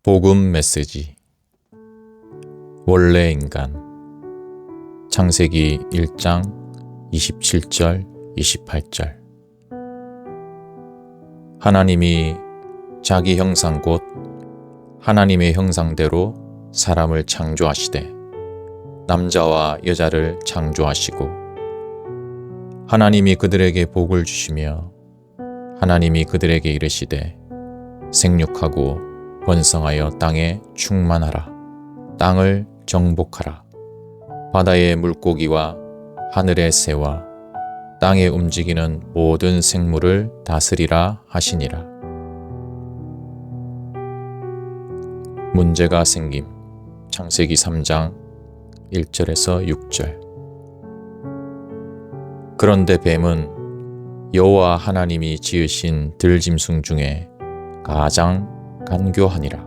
복음 메시지 원래 인간 창세기 1장 27절 28절 하나님이 자기 형상 곧 하나님의 형상대로 사람을 창조하시되 남자와 여자를 창조하시고 하나님이 그들에게 복을 주시며 하나님이 그들에게 이르시되 생육하고 번성하여 땅에 충만하라. 땅을 정복하라. 바다의 물고기와 하늘의 새와 땅에 움직이는 모든 생물을 다스리라 하시니라. 문제가 생김. 창세기 3장 1절에서 6절. 그런데 뱀은 여호와 하나님이 지으신 들짐승 중에 가장 간교하니라.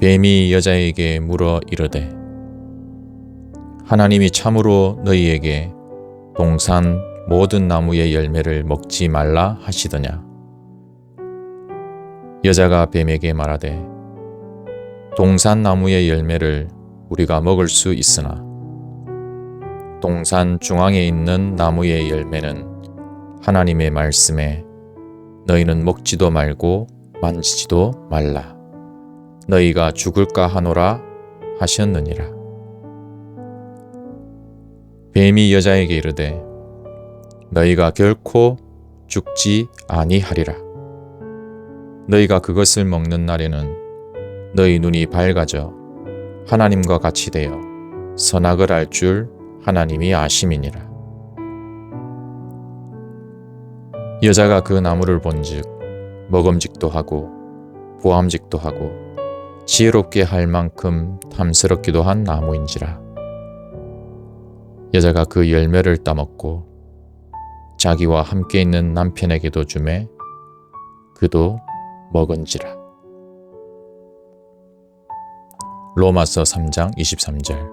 뱀이 여자에게 물어 이르되 하나님이 참으로 너희에게 동산 모든 나무의 열매를 먹지 말라 하시더냐. 여자가 뱀에게 말하되 동산 나무의 열매를 우리가 먹을 수 있으나 동산 중앙에 있는 나무의 열매는 하나님의 말씀에 너희는 먹지도 말고 만지지도 말라. 너희가 죽을까 하노라 하셨느니라. 뱀이 여자에게 이르되 너희가 결코 죽지 아니하리라. 너희가 그것을 먹는 날에는 너희 눈이 밝아져 하나님과 같이 되어 선악을 알 줄 하나님이 아심이니라. 여자가 그 나무를 본즉 먹음직도 하고 보암직도 하고 지혜롭게 할 만큼 탐스럽기도 한 나무인지라. 여자가 그 열매를 따먹고 자기와 함께 있는 남편에게도 주매 그도 먹은지라. 로마서 3장 23절.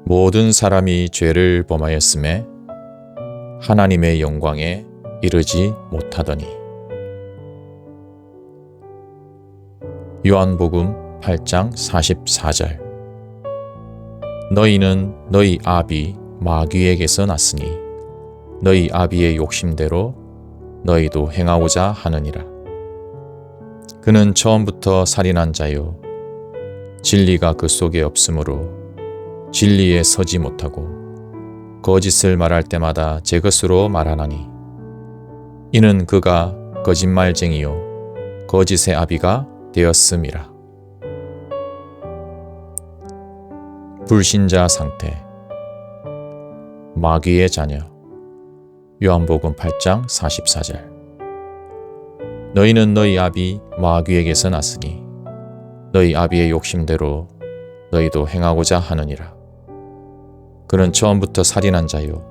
모든 사람이 죄를 범하였음에 하나님의 영광에 이르지 못하더니. 요한복음 8장 44절. 너희는 너희 아비 마귀에게서 났으니 너희 아비의 욕심대로 너희도 행하고자 하느니라. 그는 처음부터 살인한 자요 진리가 그 속에 없으므로 진리에 서지 못하고 거짓을 말할 때마다 제 것으로 말하나니 이는 그가 거짓말쟁이요 거짓의 아비가 되었음이라. 불신자 상태. 마귀의 자녀. 요한복음 8장 44절. 너희는 너희 아비 마귀에게서 났으니 너희 아비의 욕심대로 너희도 행하고자 하느니라. 그는 처음부터 살인한 자요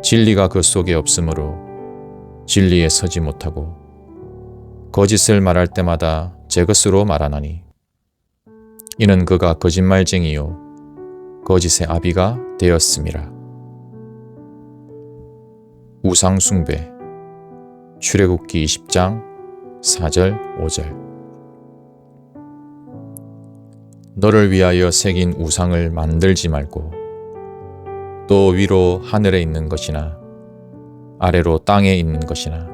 진리가 그 속에 없으므로 진리에 서지 못하고 거짓을 말할 때마다 제 것으로 말하나니 이는 그가 거짓말쟁이요 거짓의 아비가 되었음이라. 우상숭배. 출애굽기 20장 4절 5절. 너를 위하여 새긴 우상을 만들지 말고 또 위로 하늘에 있는 것이나 아래로 땅에 있는 것이나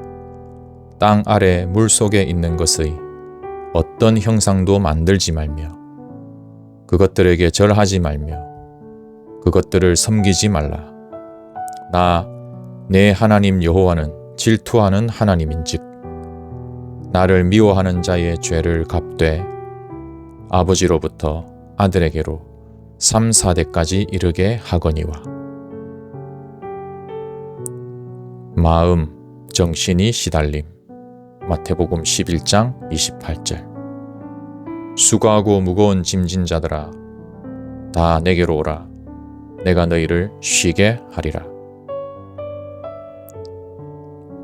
땅 아래 물 속에 있는 것의 어떤 형상도 만들지 말며 그것들에게 절하지 말며 그것들을 섬기지 말라. 나 내 하나님 여호와는 질투하는 하나님인즉 나를 미워하는 자의 죄를 갚되 아버지로부터 아들에게로 3, 4대까지 이르게 하거니와. 마음, 정신이 시달림. 마태복음 11장 28절. 수고하고 무거운 짐진 자들아 다 내게로 오라. 내가 너희를 쉬게 하리라.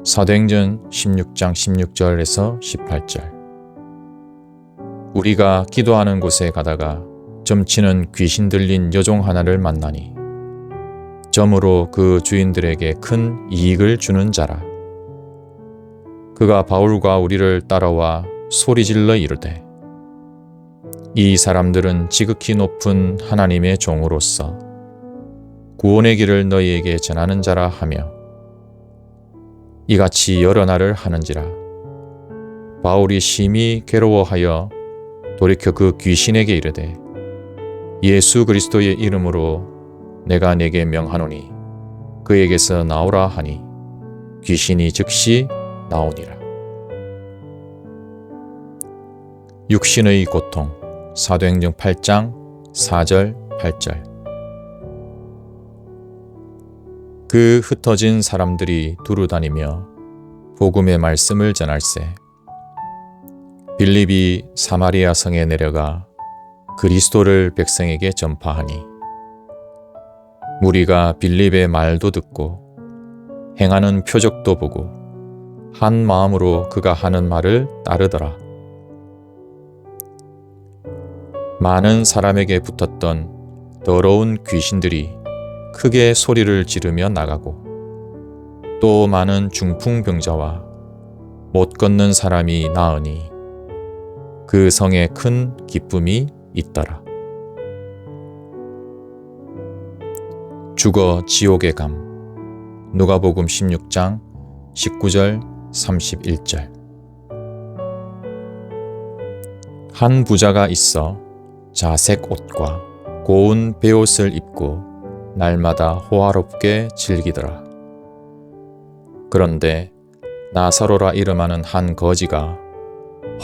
사도행전 16장 16절에서 18절. 우리가 기도하는 곳에 가다가 점치는 귀신 들린 여종 하나를 만나니 점으로 그 주인들에게 큰 이익을 주는 자라. 그가 바울과 우리를 따라와 소리질러 이르되 이 사람들은 지극히 높은 하나님의 종으로서 구원의 길을 너희에게 전하는 자라 하며 이같이 여러 날을 하는지라. 바울이 심히 괴로워하여 돌이켜 그 귀신에게 이르되 예수 그리스도의 이름으로 내가 네게 명하노니 그에게서 나오라 하니 귀신이 즉시 나오니라. 육신의 고통 사도행전 8장 4절 8절. 그 흩어진 사람들이 두루 다니며 복음의 말씀을 전할세 빌립이 사마리아 성에 내려가 그리스도를 백성에게 전파하니 무리가 빌립의 말도 듣고 행하는 표적도 보고 한 마음으로 그가 하는 말을 따르더라. 많은 사람에게 붙었던 더러운 귀신들이 크게 소리를 지르며 나가고 또 많은 중풍병자와 못 걷는 사람이 나으니 그 성에 큰 기쁨이 있더라. 죽어 지옥에 감 누가복음 16장 19절 31절. 한 부자가 있어 자색 옷과 고운 베옷을 입고 날마다 호화롭게 즐기더라. 그런데 나사로라 이름하는 한 거지가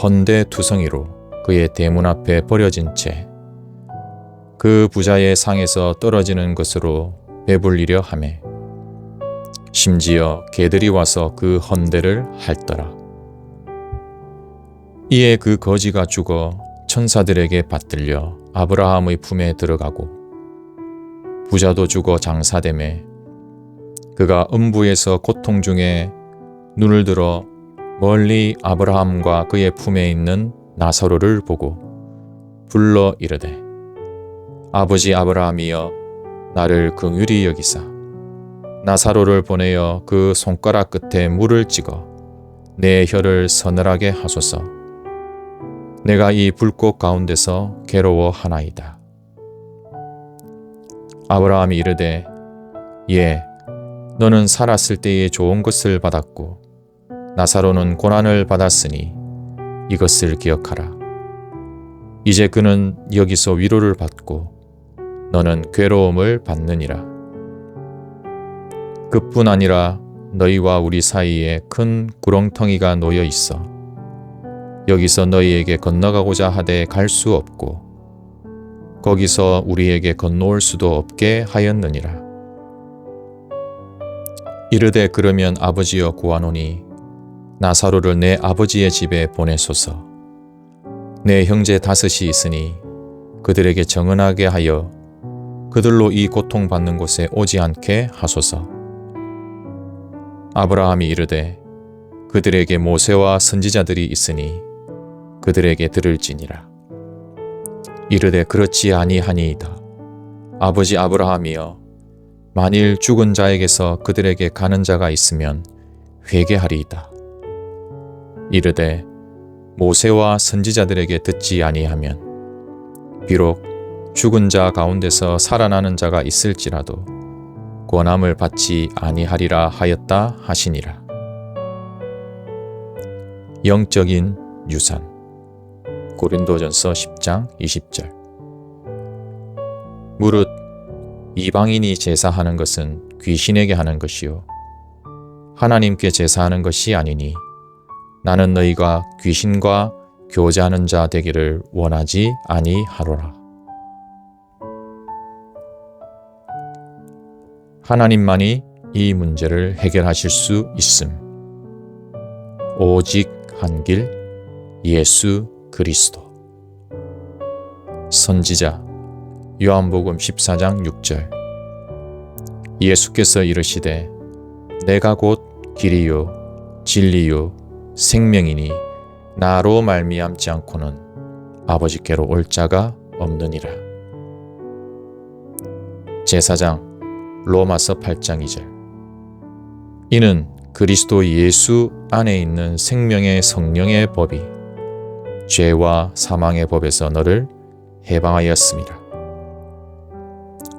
헌데 투성이로 그의 대문 앞에 버려진 채 그 부자의 상에서 떨어지는 것으로 배불리려 하매 심지어 개들이 와서 그 헌데를 핥더라. 이에 그 거지가 죽어 천사들에게 받들려 아브라함의 품에 들어가고 부자도 죽어 장사되매 그가 음부에서 고통 중에 눈을 들어 멀리 아브라함과 그의 품에 있는 나사로를 보고 불러 이르되 아버지 아브라함이여 나를 긍휼히 여기사 나사로를 보내어 그 손가락 끝에 물을 찍어 내 혀를 서늘하게 하소서. 내가 이 불꽃 가운데서 괴로워하나이다. 아브라함이 이르되 예, 너는 살았을 때에 좋은 것을 받았고 나사로는 고난을 받았으니 이것을 기억하라. 이제 그는 여기서 위로를 받고 너는 괴로움을 받느니라. 그뿐 아니라 너희와 우리 사이에 큰 구렁텅이가 놓여 있어 여기서 너희에게 건너가고자 하되 갈 수 없고 거기서 우리에게 건너올 수도 없게 하였느니라. 이르되 그러면 아버지여 구하노니 나사로를 내 아버지의 집에 보내소서. 내 형제 5이 있으니 그들에게 정언하게 하여 그들로 이 고통받는 곳에 오지 않게 하소서. 아브라함이 이르되 그들에게 모세와 선지자들이 있으니 그들에게 들을지니라. 이르되 그렇지 아니하니이다. 아버지 아브라함이여 만일 죽은 자에게서 그들에게 가는 자가 있으면 회개하리이다. 이르되 모세와 선지자들에게 듣지 아니하면 비록 죽은 자 가운데서 살아나는 자가 있을지라도 권함을 받지 아니하리라 하였다 하시니라. 영적인 유산 고린도전서 10장 20절. 무릇 이방인이 제사하는 것은 귀신에게 하는 것이요 하나님께 제사하는 것이 아니니 나는 너희가 귀신과 교제하는 자 되기를 원하지 아니하노라. 하나님만이 이 문제를 해결하실 수 있음. 오직 한 길 예수 그리스도. 선지자 요한복음 14장 6절. 예수께서 이르시되 내가 곧 길이요 진리요 생명이니 나로 말미암지 않고는 아버지께로 올 자가 없느니라. 제사장 로마서 8장 2절. 이는 그리스도 예수 안에 있는 생명의 성령의 법이 죄와 사망의 법에서 너를 해방하였습니다.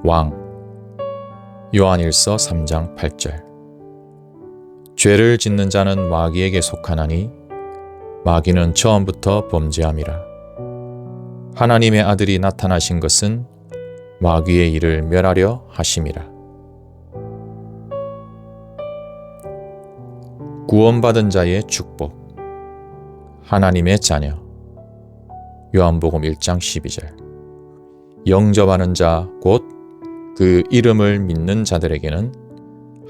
왕 요한일서 3장 8절. 죄를 짓는 자는 마귀에게 속하나니 마귀는 처음부터 범죄함이라. 하나님의 아들이 나타나신 것은 마귀의 일을 멸하려 하심이라. 구원받은 자의 축복. 하나님의 자녀. 요한복음 1장 12절. 영접하는 자 곧 그 이름을 믿는 자들에게는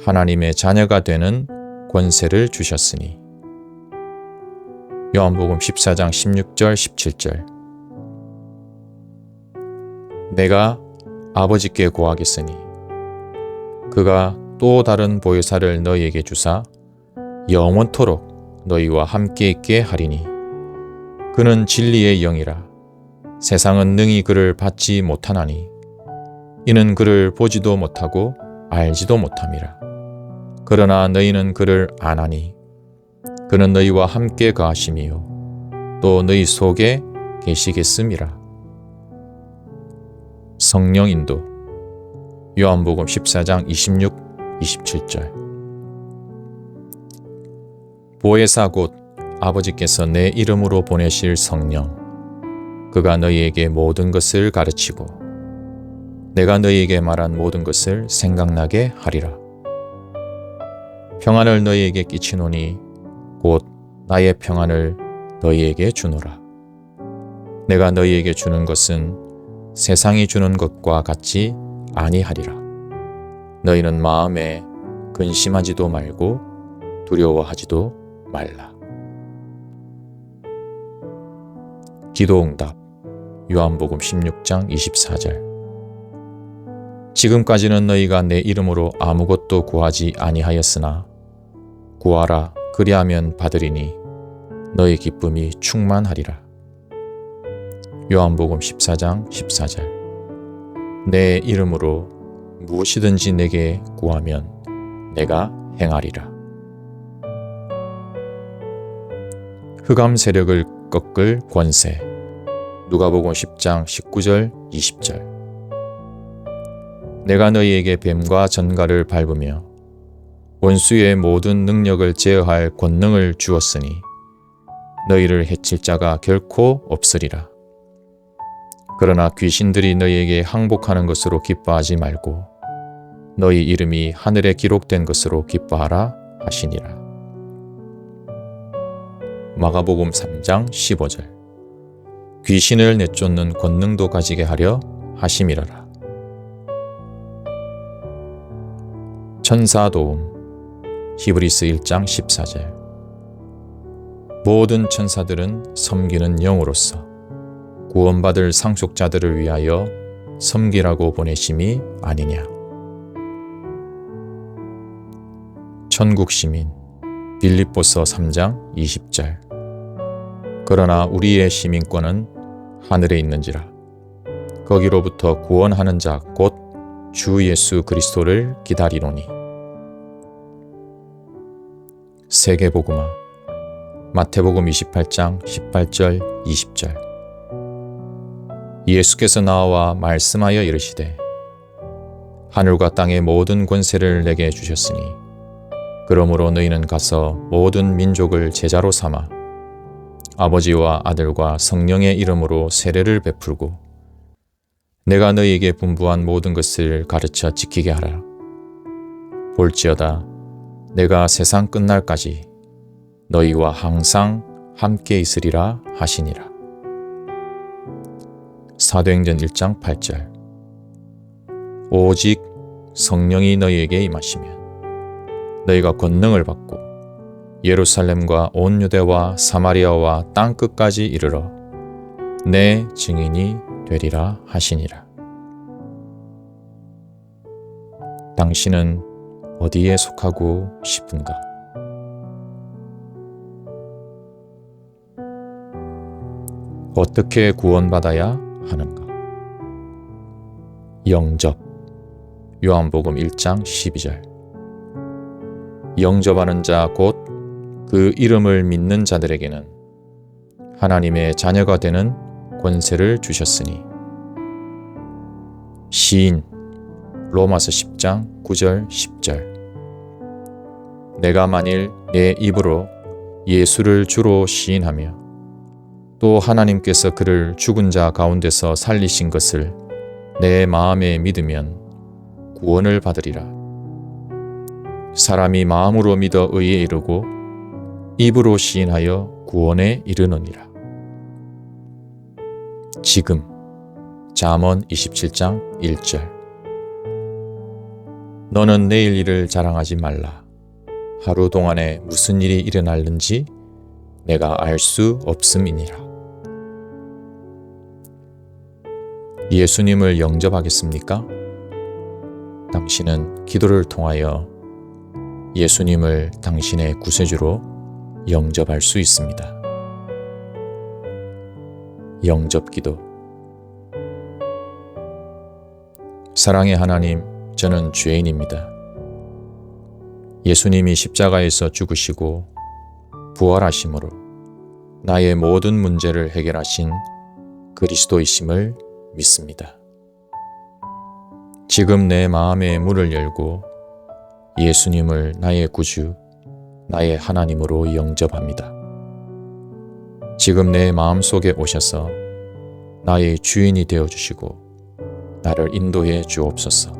하나님의 자녀가 되는 권세를 주셨으니. 요한복음 14장 16절 17절. 내가 아버지께 구하겠으니 그가 또 다른 보혜사를 너희에게 주사 영원토록 너희와 함께 있게 하리니 그는 진리의 영이라. 세상은 능히 그를 받지 못하나니 이는 그를 보지도 못하고 알지도 못함이라. 그러나 너희는 그를 아나니 그는 너희와 함께 거하심이요 또 너희 속에 계시겠음이라. 성령 인도. 요한복음 14장 26, 27절. 보혜사 곧 아버지께서 내 이름으로 보내실 성령, 그가 너희에게 모든 것을 가르치고 내가 너희에게 말한 모든 것을 생각나게 하리라. 평안을 너희에게 끼치노니 곧 나의 평안을 너희에게 주노라. 내가 너희에게 주는 것은 세상이 주는 것과 같지 아니하리라. 너희는 마음에 근심하지도 말고 두려워하지도 말라. 기도응답. 요한복음 16장 24절. 지금까지는 너희가 내 이름으로 아무것도 구하지 아니하였으나 구하라 그리하면 받으리니 너희 기쁨이 충만하리라. 요한복음 14장 14절. 내 이름으로 무엇이든지 내게 구하면 내가 행하리라. 흑암 세력을 꺾을 권세. 누가복음 10장 19절 20절. 내가 너희에게 뱀과 전갈을 밟으며 원수의 모든 능력을 제어할 권능을 주었으니 너희를 해칠 자가 결코 없으리라. 그러나 귀신들이 너희에게 항복하는 것으로 기뻐하지 말고 너희 이름이 하늘에 기록된 것으로 기뻐하라 하시니라. 마가복음 3장 15절. 귀신을 내쫓는 권능도 가지게 하려 하심이라라. 천사 도움. 히브리스 1장 14절. 모든 천사들은 섬기는 영으로서 구원받을 상속자들을 위하여 섬기라고 보내심이 아니냐. 천국 시민. 빌립보서 3장 20절. 그러나 우리의 시민권은 하늘에 있는지라. 거기로부터 구원하는 자 곧 주 예수 그리스도를 기다리노니. 세계복음화. 마태복음 28장 18절 20절. 예수께서 나와 말씀하여 이르시되 하늘과 땅의 모든 권세를 내게 주셨으니 그러므로 너희는 가서 모든 민족을 제자로 삼아 아버지와 아들과 성령의 이름으로 세례를 베풀고 내가 너희에게 분부한 모든 것을 가르쳐 지키게 하라. 볼지어다 내가 세상 끝날까지 너희와 항상 함께 있으리라 하시니라. 사도행전 1장 8절. 오직 성령이 너희에게 임하시면 너희가 권능을 받고 예루살렘과 온 유대와 사마리아와 땅끝까지 이르러 내 증인이 되리라 하시니라. 당신은 어디에 속하고 싶은가? 어떻게 구원받아야 하는가? 영접. 요한복음 1장 12절. 영접하는 자 곧 그 이름을 믿는 자들에게는 하나님의 자녀가 되는 권세를 주셨으니. 시인 로마서 10장 9절 10절. 내가 만일 내 입으로 예수를 주로 시인하며 또 하나님께서 그를 죽은 자 가운데서 살리신 것을 내 마음에 믿으면 구원을 받으리라. 사람이 마음으로 믿어 의에 이르고 입으로 시인하여 구원에 이르느니라. 지금 잠언 27장 1절. 너는 내일 일을 자랑하지 말라. 하루 동안에 무슨 일이 일어날는지 내가 알 수 없음이니라. 예수님을 영접하겠습니까? 당신은 기도를 통하여 예수님을 당신의 구세주로 영접할 수 있습니다. 영접기도. 사랑의 하나님, 저는 죄인입니다. 예수님이 십자가에서 죽으시고 부활하심으로 나의 모든 문제를 해결하신 그리스도이심을 믿습니다. 지금 내 마음의 문을 열고 예수님을 나의 구주, 나의 하나님으로 영접합니다. 지금 내 마음속에 오셔서 나의 주인이 되어주시고 나를 인도해 주옵소서.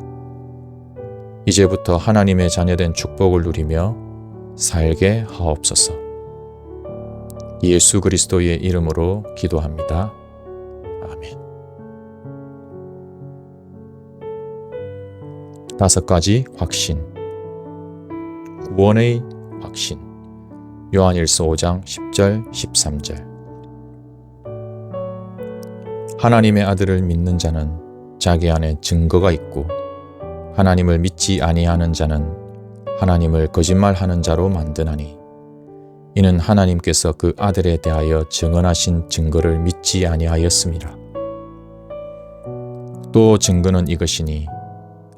이제부터 하나님의 자녀된 축복을 누리며 살게 하옵소서. 예수 그리스도의 이름으로 기도합니다. 아멘. 5가지 확신. 구원의 확신. 요한일서 5장 10절 13절. 하나님의 아들을 믿는 자는 자기 안에 증거가 있고 하나님을 믿지 아니하는 자는 하나님을 거짓말하는 자로 만드나니 이는 하나님께서 그 아들에 대하여 증언하신 증거를 믿지 아니하였습니다. 또 증거는 이것이니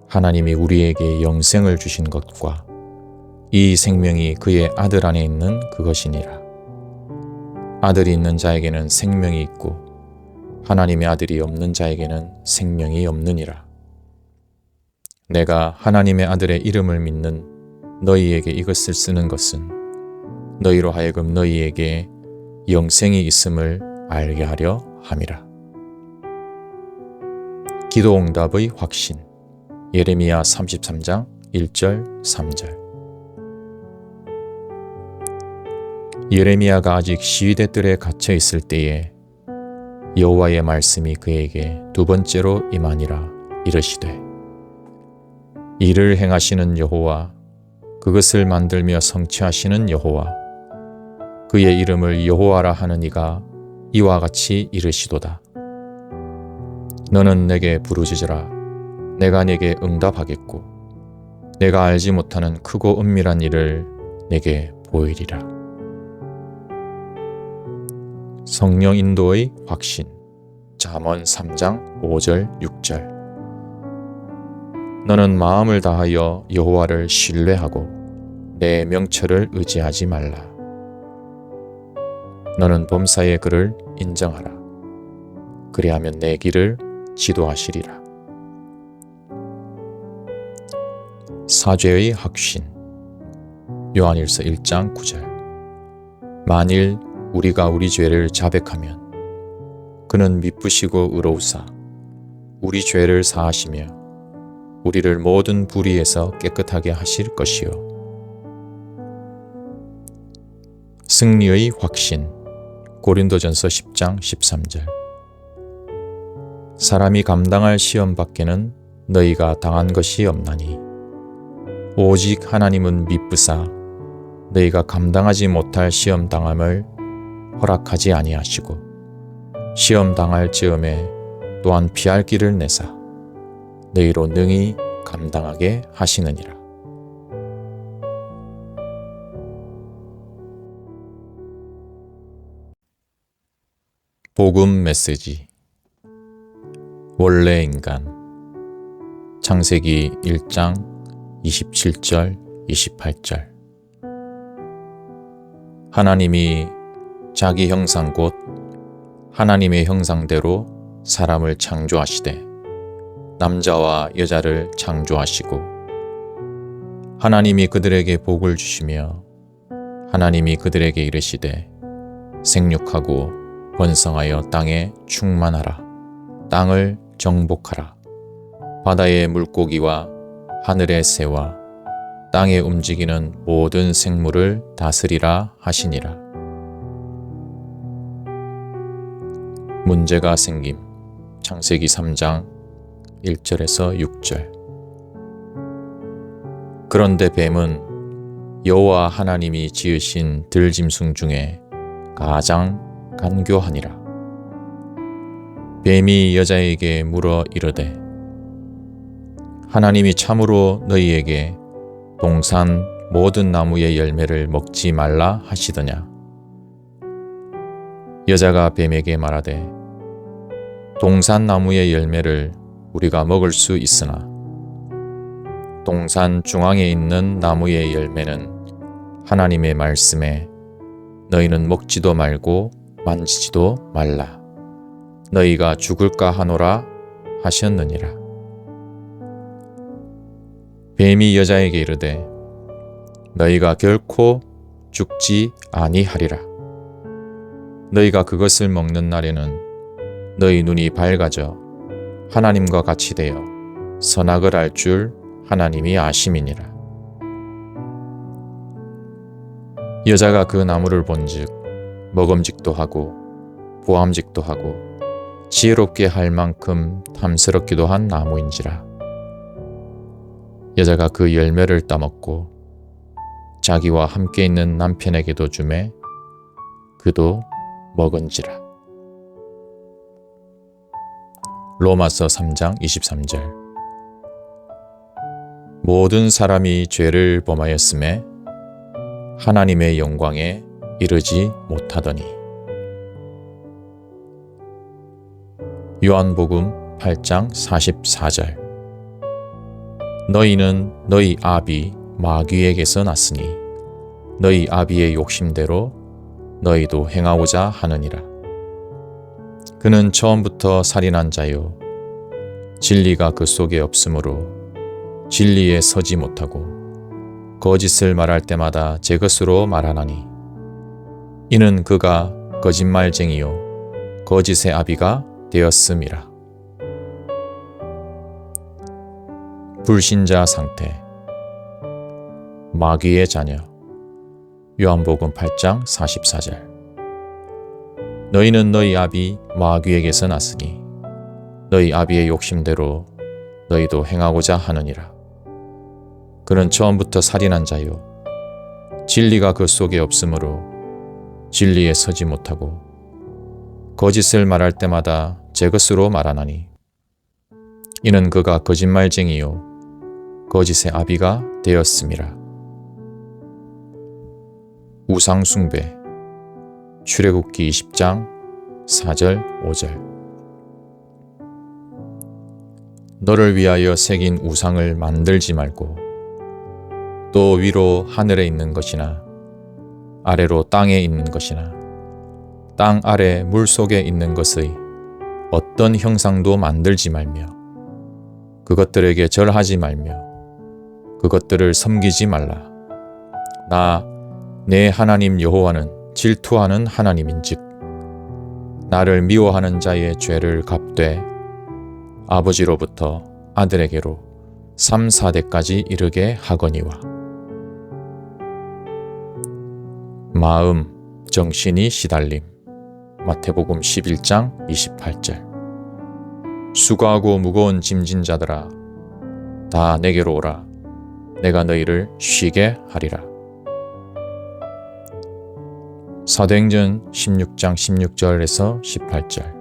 하나님이 우리에게 영생을 주신 것과 이 생명이 그의 아들 안에 있는 그것이니라. 아들이 있는 자에게는 생명이 있고 하나님의 아들이 없는 자에게는 생명이 없느니라. 내가 하나님의 아들의 이름을 믿는 너희에게 이것을 쓰는 것은 너희로 하여금 너희에게 영생이 있음을 알게 하려 함이라. 기도응답의 확신. 예레미야 33장 1절 3절. 예레미야가 아직 시위대 뜰에 갇혀 있을 때에 여호와의 말씀이 그에게 2번째로 임하니라. 이르시되 이를 행하시는 여호와, 그것을 만들며 성취하시는 여호와, 그의 이름을 여호와라 하는 이가 이와 같이 이르시도다. 너는 내게 부르짖으라. 내가 내게 응답하겠고 내가 알지 못하는 크고 은밀한 일을 내게 보이리라. 성령 인도의 확신. 잠언 3장 5절 6절. 너는 마음을 다하여 여호와를 신뢰하고 내 명철을 의지하지 말라. 너는 범사의 그를 인정하라. 그리하면 내 길을 지도하시리라. 사죄의 확신. 요한일서 1장 9절. 만일 우리가 우리 죄를 자백하면 그는 미쁘시고 의로우사 우리 죄를 사하시며 우리를 모든 불의에서 깨끗하게 하실 것이요. 승리의 확신. 고린도전서 10장 13절. 사람이 감당할 시험 밖에는 너희가 당한 것이 없나니 오직 하나님은 미쁘사 너희가 감당하지 못할 시험 당함을 허락하지 아니하시고 시험 당할 즈음에 또한 피할 길을 내사 너희로 능히 감당하게 하시느니라. 복음 메시지. 원래 인간. 창세기 1장 27절 28절. 하나님이 자기 형상 곧 하나님의 형상대로 사람을 창조하시되 남자와 여자를 창조하시고 하나님이 그들에게 복을 주시며 하나님이 그들에게 이르시되 생육하고 번성하여 땅에 충만하라. 땅을 정복하라. 바다의 물고기와 하늘의 새와 땅에 움직이는 모든 생물을 다스리라 하시니라. 문제가 생김. 창세기 3장 1절에서 6절. 그런데 뱀은 여호와 하나님이 지으신 들짐승 중에 가장 간교하니라. 뱀이 여자에게 물어 이르되 하나님이 참으로 너희에게 동산 모든 나무의 열매를 먹지 말라 하시더냐. 여자가 뱀에게 말하되 동산 나무의 열매를 우리가 먹을 수 있으나 동산 중앙에 있는 나무의 열매는 하나님의 말씀에 너희는 먹지도 말고 만지지도 말라. 너희가 죽을까 하노라 하셨느니라. 뱀이 여자에게 이르되 너희가 결코 죽지 아니하리라. 너희가 그것을 먹는 날에는 너희 눈이 밝아져 하나님과 같이 되어 선악을 알 줄 하나님이 아심이니라. 여자가 그 나무를 본즉 먹음직도 하고 보암직도 하고 지혜롭게 할 만큼 탐스럽기도 한 나무인지라. 여자가 그 열매를 따먹고 자기와 함께 있는 남편에게도 주매 그도 먹은지라. 로마서 3장 23절. 모든 사람이 죄를 범하였음에 하나님의 영광에 이르지 못하더니. 요한복음 8장 44절. 너희는 너희 아비 마귀에게서 났으니 너희 아비의 욕심대로 너희도 행하고자 하느니라. 그는 처음부터 살인한 자요 진리가 그 속에 없으므로 진리에 서지 못하고 거짓을 말할 때마다 제 것으로 말하나니 이는 그가 거짓말쟁이요 거짓의 아비가 되었음이라. 불신자 상태. 마귀의 자녀. 요한복음 8장 44절. 너희는 너희 아비 마귀에게서 났으니 너희 아비의 욕심대로 너희도 행하고자 하느니라. 그는 처음부터 살인한 자요 진리가 그 속에 없으므로 진리에 서지 못하고 거짓을 말할 때마다 제 것으로 말하나니 이는 그가 거짓말쟁이요 거짓의 아비가 되었음이라. 우상숭배. 출애굽기 20장 4절 5절. 너를 위하여 새긴 우상을 만들지 말고 또 위로 하늘에 있는 것이나 아래로 땅에 있는 것이나 땅 아래 물속에 있는 것의 어떤 형상도 만들지 말며 그것들에게 절하지 말며 그것들을 섬기지 말라. 나 내 하나님 여호와는 질투하는 하나님인즉 나를 미워하는 자의 죄를 갚되 아버지로부터 아들에게로 3, 4대까지 이르게 하거니와. 마음, 정신이 시달림. 마태복음 11장 28절. 수고하고 무거운 짐진 자들아 다 내게로 오라. 내가 너희를 쉬게 하리라. 사도행전 16장 16절에서 18절.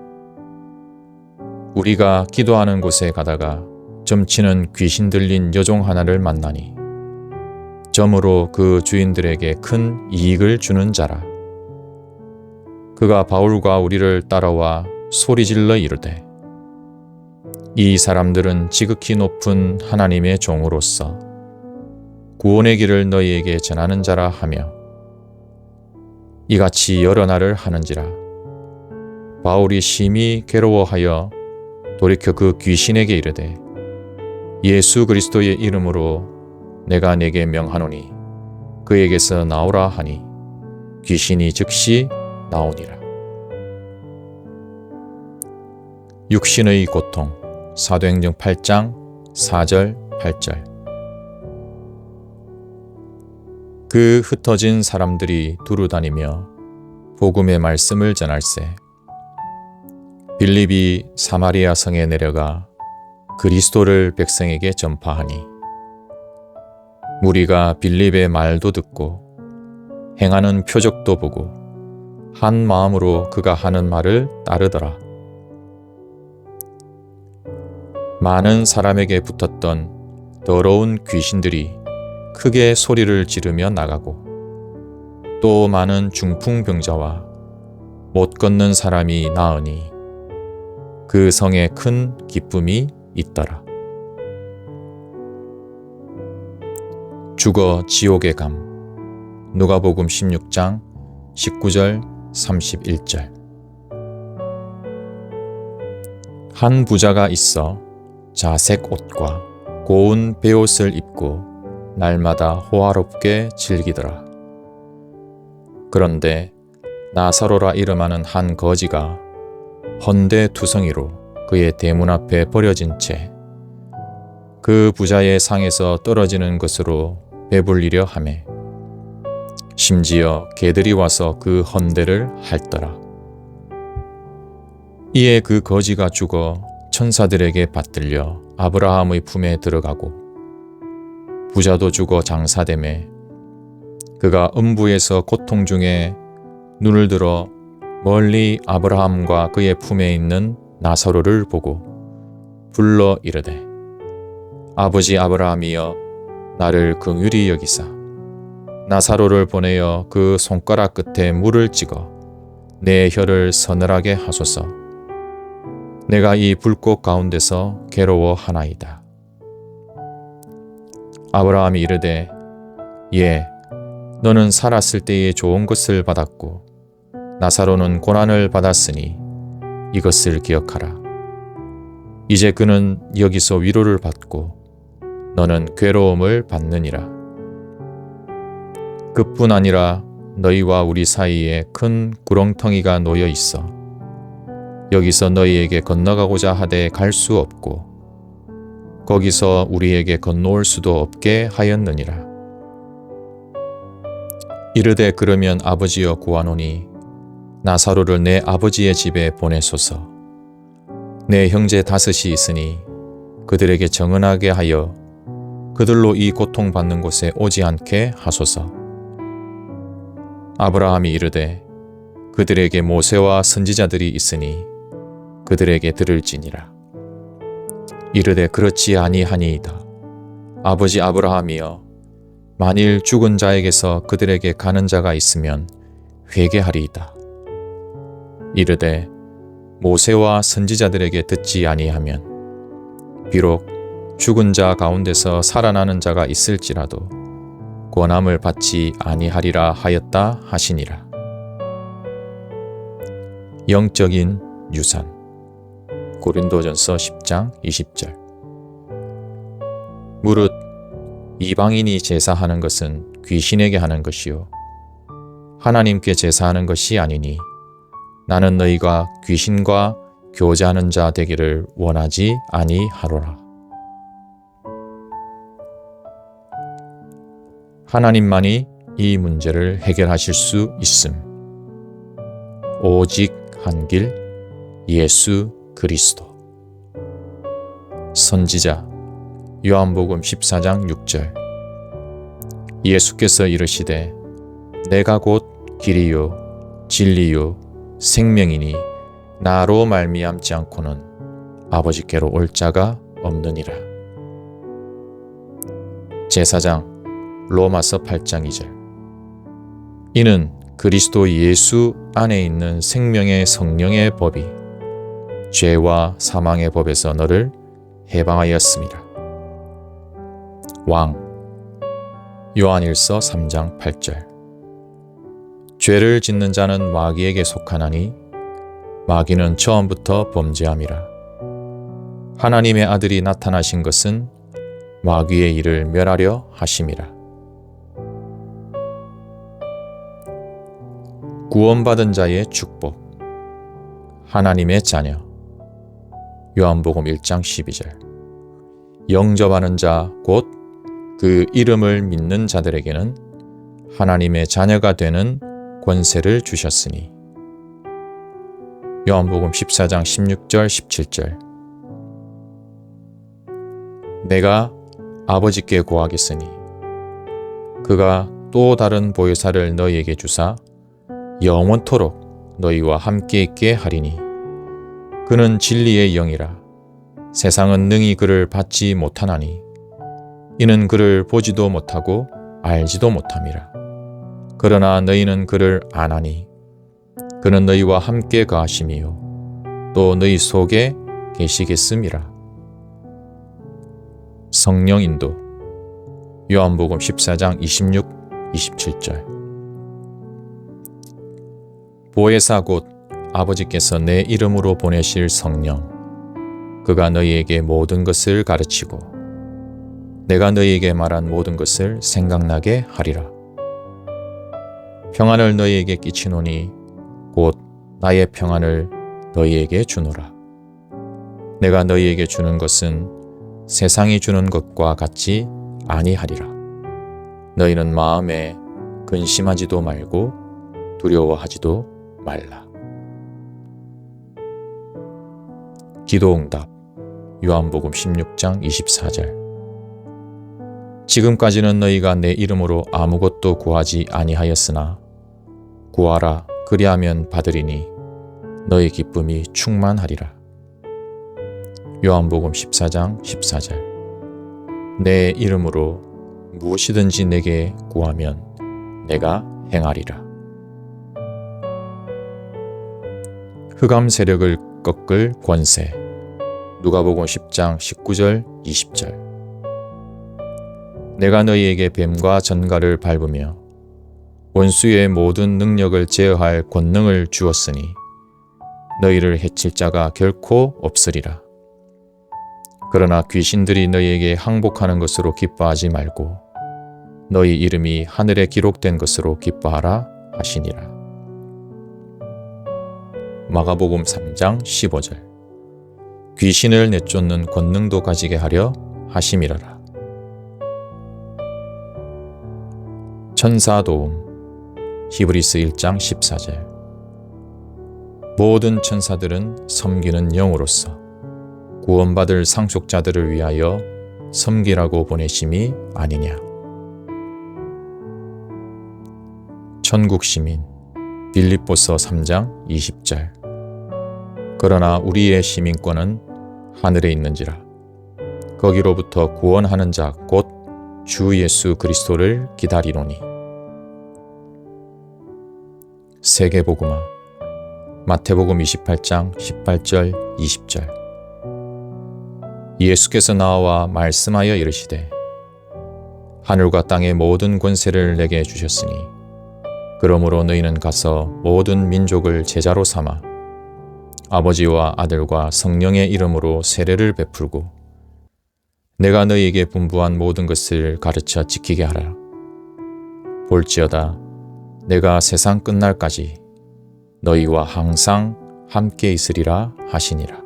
우리가 기도하는 곳에 가다가 점치는 귀신 들린 여종 하나를 만나니 점으로 그 주인들에게 큰 이익을 주는 자라. 그가 바울과 우리를 따라와 소리질러 이르되 이 사람들은 지극히 높은 하나님의 종으로서 구원의 길을 너희에게 전하는 자라 하며 이같이 여러 날을 하는지라. 바울이 심히 괴로워하여 돌이켜 그 귀신에게 이르되 예수 그리스도의 이름으로 내가 네게 명하노니 그에게서 나오라 하니 귀신이 즉시 나오니라. 육신의 고통. 사도행전 8장 4절 8절. 그 흩어진 사람들이 두루다니며 복음의 말씀을 전할세. 빌립이 사마리아 성에 내려가 그리스도를 백성에게 전파하니 무리가 빌립의 말도 듣고 행하는 표적도 보고 한 마음으로 그가 하는 말을 따르더라. 많은 사람에게 붙었던 더러운 귀신들이 크게 소리를 지르며 나가고 또 많은 중풍병자와 못 걷는 사람이 나으니 그 성에 큰 기쁨이 있더라. 죽어 지옥에 감. 누가복음 16장 19절 31절. 한 부자가 있어 자색 옷과 고운 베옷을 입고 날마다 호화롭게 즐기더라. 그런데 나사로라 이름하는 한 거지가 헌데 투성이로 그의 대문 앞에 버려진 채 그 부자의 상에서 떨어지는 것으로 배불리려 하매 심지어 개들이 와서 그 헌데를 핥더라. 이에 그 거지가 죽어 천사들에게 받들려 아브라함의 품에 들어가고 부자도 죽어 장사되매 그가 음부에서 고통 중에 눈을 들어 멀리 아브라함과 그의 품에 있는 나사로를 보고 불러 이르되 아버지 아브라함이여 나를 긍휼히 여기사 나사로를 보내어 그 손가락 끝에 물을 찍어 내 혀를 서늘하게 하소서. 내가 이 불꽃 가운데서 괴로워하나이다. 아브라함이 이르되 예, 너는 살았을 때에 좋은 것을 받았고 나사로는 고난을 받았으니 이것을 기억하라. 이제 그는 여기서 위로를 받고 너는 괴로움을 받느니라. 그뿐 아니라 너희와 우리 사이에 큰 구렁텅이가 놓여 있어 여기서 너희에게 건너가고자 하되 갈 수 없고 거기서 우리에게 건너올 수도 없게 하였느니라. 이르되 그러면 아버지여 구하노니 나사로를 내 아버지의 집에 보내소서. 내 형제 5이 있으니 그들에게 정은하게 하여 그들로 이 고통받는 곳에 오지 않게 하소서. 아브라함이 이르되 그들에게 모세와 선지자들이 있으니 그들에게 들을지니라. 이르되 그렇지 아니하니이다. 아버지 아브라함이여 만일 죽은 자에게서 그들에게 가는 자가 있으면 회개하리이다. 이르되 모세와 선지자들에게 듣지 아니하면 비록 죽은 자 가운데서 살아나는 자가 있을지라도 권함을 받지 아니하리라 하였다 하시니라. 영적인 유산. 고린도전서 10장 20절. 무릇 이방인이 제사하는 것은 귀신에게 하는 것이요 하나님께 제사하는 것이 아니니 나는 너희가 귀신과 교제하는 자 되기를 원하지 아니하노라. 하나님만이 이 문제를 해결하실 수 있음. 오직 한 길 예수 그리스도. 선지자 요한복음 14장 6절. 예수께서 이르시되 내가 곧 길이요 진리요 생명이니 나로 말미암지 않고는 아버지께로 올 자가 없느니라. 제사장 로마서 8장 2절. 이는 그리스도 예수 안에 있는 생명의 성령의 법이 죄와 사망의 법에서 너를 해방하였습니다. 왕 요한일서 3장 8절. 죄를 짓는 자는 마귀에게 속하나니 마귀는 처음부터 범죄함이라. 하나님의 아들이 나타나신 것은 마귀의 일을 멸하려 하심이라. 구원받은 자의 축복. 하나님의 자녀. 요한복음 1장 12절. 영접하는 자 곧 그 이름을 믿는 자들에게는 하나님의 자녀가 되는 권세를 주셨으니. 요한복음 14장 16절 17절. 내가 아버지께 구하겠으니 그가 또 다른 보혜사를 너희에게 주사 영원토록 너희와 함께 있게 하리니 그는 진리의 영이라. 세상은 능히 그를 받지 못하나니 이는 그를 보지도 못하고 알지도 못함이라. 그러나 너희는 그를 아나니 그는 너희와 함께 거하심이요 또 너희 속에 계시겠음이라. 성령 인도. 요한복음 14장 26, 27절. 보혜사 곧 아버지께서 내 이름으로 보내실 성령. 그가 너희에게 모든 것을 가르치고 내가 너희에게 말한 모든 것을 생각나게 하리라. 평안을 너희에게 끼치노니 곧 나의 평안을 너희에게 주노라. 내가 너희에게 주는 것은 세상이 주는 것과 같지 아니하리라. 너희는 마음에 근심하지도 말고 두려워하지도 말라. 기도응답. 요한복음 16장 24절. 지금까지는 너희가 내 이름으로 아무것도 구하지 아니하였으나 구하라 그리하면 받으리니 너희 기쁨이 충만하리라. 요한복음 14장 14절. 내 이름으로 무엇이든지 내게 구하면 내가 행하리라. 흑암 세력을 꺾을 권세. 누가복음 10장 19절 20절. 내가 너희에게 뱀과 전갈을 밟으며 원수의 모든 능력을 제어할 권능을 주었으니 너희를 해칠 자가 결코 없으리라. 그러나 귀신들이 너희에게 항복하는 것으로 기뻐하지 말고 너희 이름이 하늘에 기록된 것으로 기뻐하라 하시니라. 마가복음 3장 15절. 귀신을 내쫓는 권능도 가지게 하려 하심이라라. 천사 도움. 히브리스 1장 14절. 모든 천사들은 섬기는 영으로서 구원받을 상속자들을 위하여 섬기라고 보내심이 아니냐. 천국 시민. 빌립보서 3장 20절. 그러나 우리의 시민권은 하늘에 있는지라. 거기로부터 구원하는 자 곧 주 예수 그리스도를 기다리노니. 세계복음화. 마태복음 28장 18절 20절. 예수께서 나와 말씀하여 이르시되 하늘과 땅의 모든 권세를 내게 주셨으니 그러므로 너희는 가서 모든 민족을 제자로 삼아 아버지와 아들과 성령의 이름으로 세례를 베풀고 내가 너희에게 분부한 모든 것을 가르쳐 지키게 하라. 볼지어다 내가 세상 끝날까지 너희와 항상 함께 있으리라 하시니라.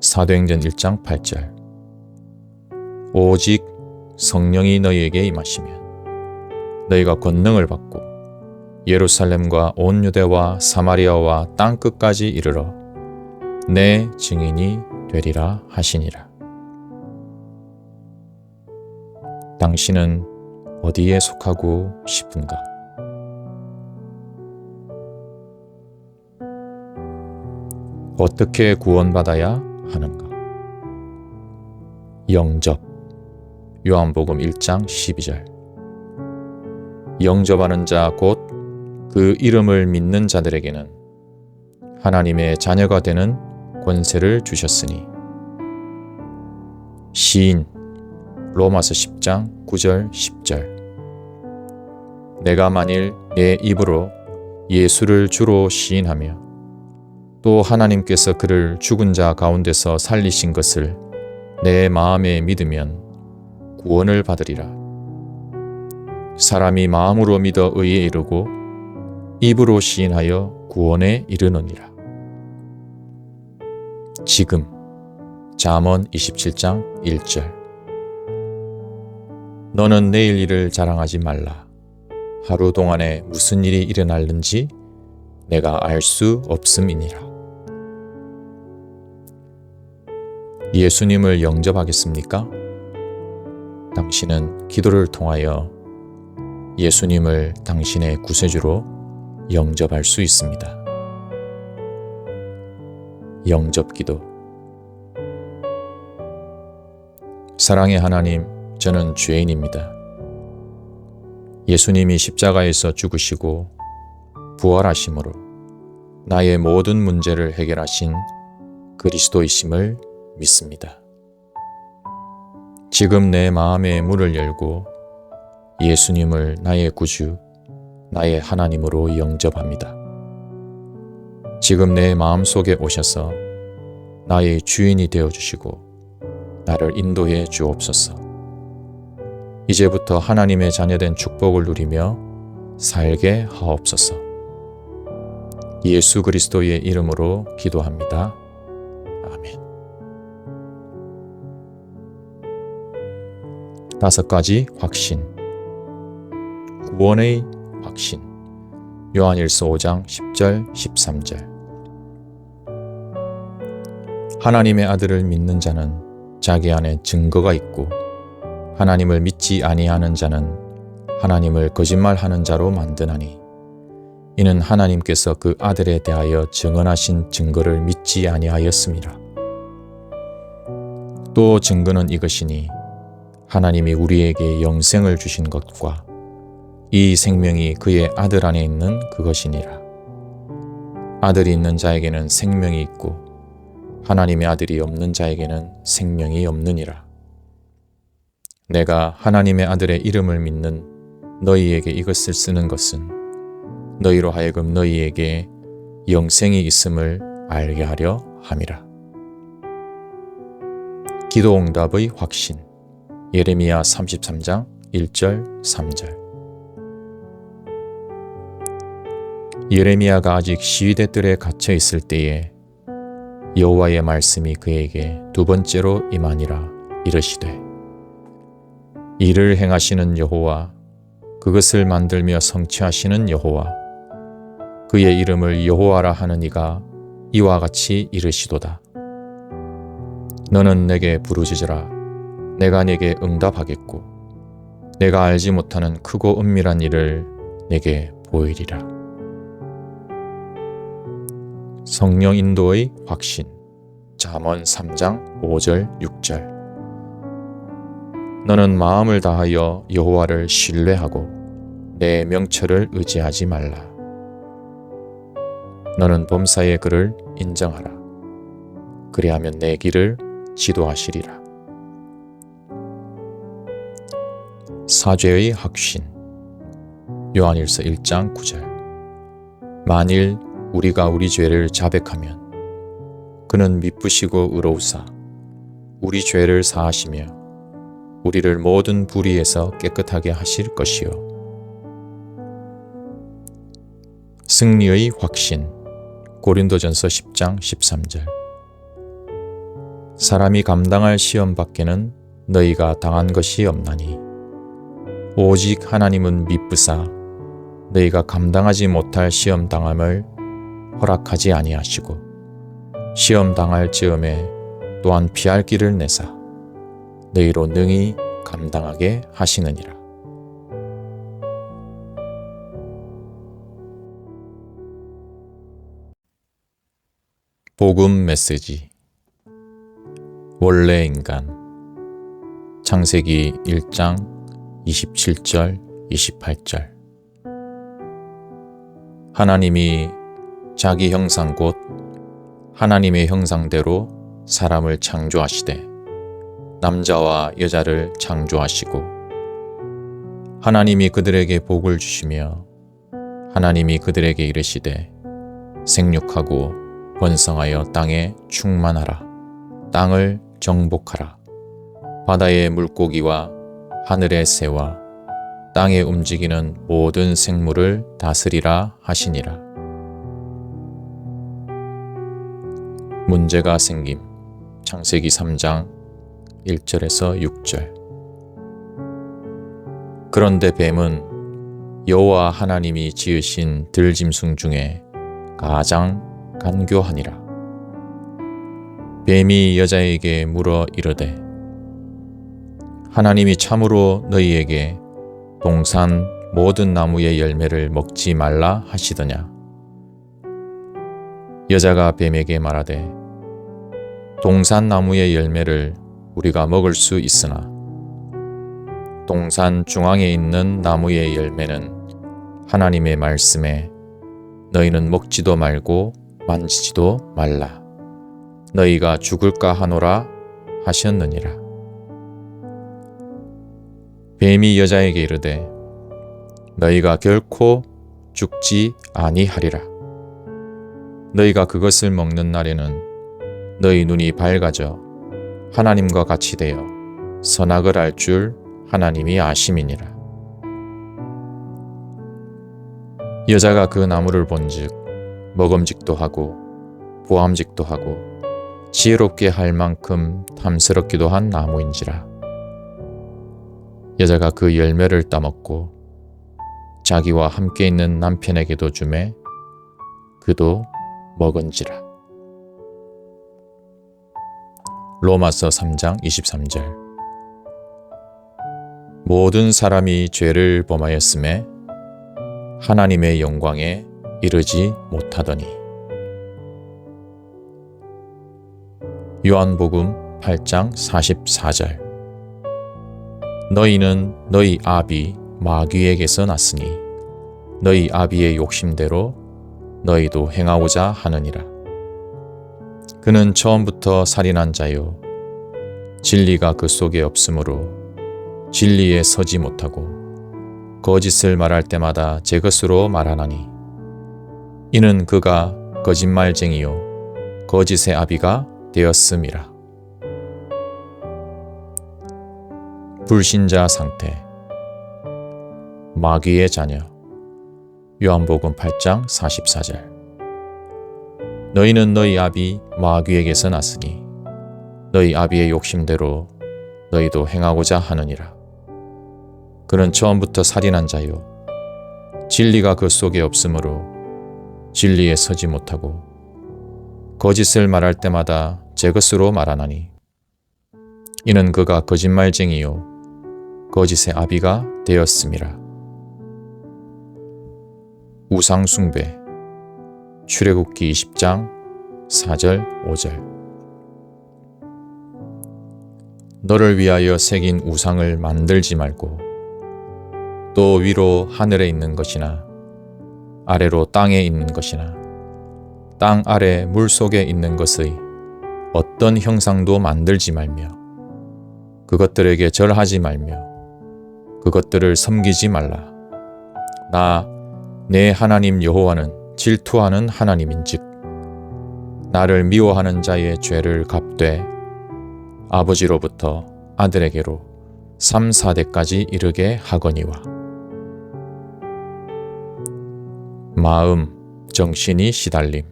사도행전 1장 8절. 오직 성령이 너희에게 임하시면 너희가 권능을 받고 예루살렘과 온 유대와 사마리아와 땅끝까지 이르러 내 증인이 되리라 하시니라. 당신은 어디에 속하고 싶은가? 어떻게 구원받아야 하는가? 영접. 요한복음 1장 12절. 영접하는 자 곧 그 이름을 믿는 자들에게는 하나님의 자녀가 되는 권세를 주셨으니. 시인. 로마서 10장 9절 10절. 내가 만일 내 입으로 예수를 주로 시인하며 또 하나님께서 그를 죽은 자 가운데서 살리신 것을 내 마음에 믿으면 구원을 받으리라. 사람이 마음으로 믿어 의에 이르고 입으로 시인하여 구원에 이르느니라. 지금 잠언 27장 1절. 너는 내일 일을 자랑하지 말라. 하루 동안에 무슨 일이 일어날는지 내가 알 수 없음이니라. 예수님을 영접하겠습니까? 당신은 기도를 통하여 예수님을 당신의 구세주로 영접할 수 있습니다. 영접기도. 사랑의 하나님, 저는 죄인입니다. 예수님이 십자가에서 죽으시고 부활하심으로 나의 모든 문제를 해결하신 그리스도이심을 믿습니다. 지금 내 마음의 문을 열고 예수님을 나의 구주, 나의 하나님으로 영접합니다. 지금 내 마음속에 오셔서 나의 주인이 되어주시고 나를 인도해 주옵소서. 이제부터 하나님의 자녀된 축복을 누리며 살게 하옵소서. 예수 그리스도의 이름으로 기도합니다. 아멘. 5가지 확신. 구원의 확신. 요한일서 5장 10절 13절. 하나님의 아들을 믿는 자는 자기 안에 증거가 있고 하나님을 믿지 아니하는 자는 하나님을 거짓말하는 자로 만드나니 이는 하나님께서 그 아들에 대하여 증언하신 증거를 믿지 아니하였습니다. 또 증거는 이것이니 하나님이 우리에게 영생을 주신 것과 이 생명이 그의 아들 안에 있는 그것이니라. 아들이 있는 자에게는 생명이 있고 하나님의 아들이 없는 자에게는 생명이 없느니라. 내가 하나님의 아들의 이름을 믿는 너희에게 이것을 쓰는 것은 너희로 하여금 너희에게 영생이 있음을 알게 하려 함이라. 기도응답의 확신. 예레미야 33장 1절 3절. 예레미야가 아직 시위대 뜰에 갇혀 있을 때에 여호와의 말씀이 그에게 2번째로 임하니라. 이르시되 이를 행하시는 여호와, 그것을 만들며 성취하시는 여호와, 그의 이름을 여호와라 하는 이가 이와 같이 이르시도다. 너는 내게 부르짖으라. 내가 내게 응답하겠고 내가 알지 못하는 크고 은밀한 일을 내게 보이리라. 성령 인도의 확신. 잠언 3장 5절 6절. 너는 마음을 다하여 여호와를 신뢰하고 내 명철을 의지하지 말라. 너는 범사의 그를 인정하라. 그리하면 내 길을 지도하시리라. 사죄의 확신. 요한일서 1장 9절. 만일 우리가 우리 죄를 자백하면 그는 미쁘시고 의로우사 우리 죄를 사하시며 우리를 모든 불의에서 깨끗하게 하실 것이요. 승리의 확신. 고린도전서 10장 13절. 사람이 감당할 시험 밖에는 너희가 당한 것이 없나니 오직 하나님은 미쁘사 너희가 감당하지 못할 시험 당함을 허락하지 아니하시고 시험 당할 즈음에 또한 피할 길을 내사 너희로 능히 감당하게 하시느니라. 복음 메시지. 원래 인간. 창세기 1장 27절 28절. 하나님이 자기 형상 곧 하나님의 형상대로 사람을 창조하시되 남자와 여자를 창조하시고 하나님이 그들에게 복을 주시며 하나님이 그들에게 이르시되 생육하고 번성하여 땅에 충만하라. 땅을 정복하라. 바다의 물고기와 하늘의 새와 땅에 움직이는 모든 생물을 다스리라 하시니라. 문제가 생김. 창세기 3장 1절에서 6절. 그런데 뱀은 여호와 하나님이 지으신 들짐승 중에 가장 간교하니라. 뱀이 여자에게 물어 이르되 하나님이 참으로 너희에게 동산 모든 나무의 열매를 먹지 말라 하시더냐. 여자가 뱀에게 말하되 동산 나무의 열매를 우리가 먹을 수 있으나 동산 중앙에 있는 나무의 열매는 하나님의 말씀에 너희는 먹지도 말고 만지지도 말라. 너희가 죽을까 하노라 하셨느니라. 뱀이 여자에게 이르되 너희가 결코 죽지 아니하리라. 너희가 그것을 먹는 날에는 너희 눈이 밝아져 하나님과 같이 되어 선악을 알 줄 하나님이 아심이니라. 여자가 그 나무를 본즉 먹음직도 하고 보암직도 하고 지혜롭게 할 만큼 탐스럽기도 한 나무인지라. 여자가 그 열매를 따먹고 자기와 함께 있는 남편에게도 주매 그도 먹은지라. 로마서 3장 23절. 모든 사람이 죄를 범하였음에 하나님의 영광에 이르지 못하더니. 요한복음 8장 44절. 너희는 너희 아비 마귀에게서 났으니 너희 아비의 욕심대로 너희도 행하고자 하느니라. 그는 처음부터 살인한 자요 진리가 그 속에 없으므로 진리에 서지 못하고 거짓을 말할 때마다 제 것으로 말하나니 이는 그가 거짓말쟁이요 거짓의 아비가 되었음이라. 불신자 상태. 마귀의 자녀. 요한복음 8장 44절. 너희는 너희 아비 마귀에게서 났으니 너희 아비의 욕심대로 너희도 행하고자 하느니라. 그는 처음부터 살인한 자요 진리가 그 속에 없으므로 진리에 서지 못하고 거짓을 말할 때마다 제 것으로 말하나니 이는 그가 거짓말쟁이요 거짓의 아비가 되었음이라. 우상숭배. 출애굽기 20장 4절 5절. 너를 위하여 새긴 우상을 만들지 말고 또 위로 하늘에 있는 것이나 아래로 땅에 있는 것이나 땅 아래 물속에 있는 것의 어떤 형상도 만들지 말며 그것들에게 절하지 말며 그것들을 섬기지 말라. 나 내 하나님 여호와는 질투하는 하나님인즉 나를 미워하는 자의 죄를 갚되 아버지로부터 아들에게로 3, 4대까지 이르게 하거니와. 마음, 정신이 시달림.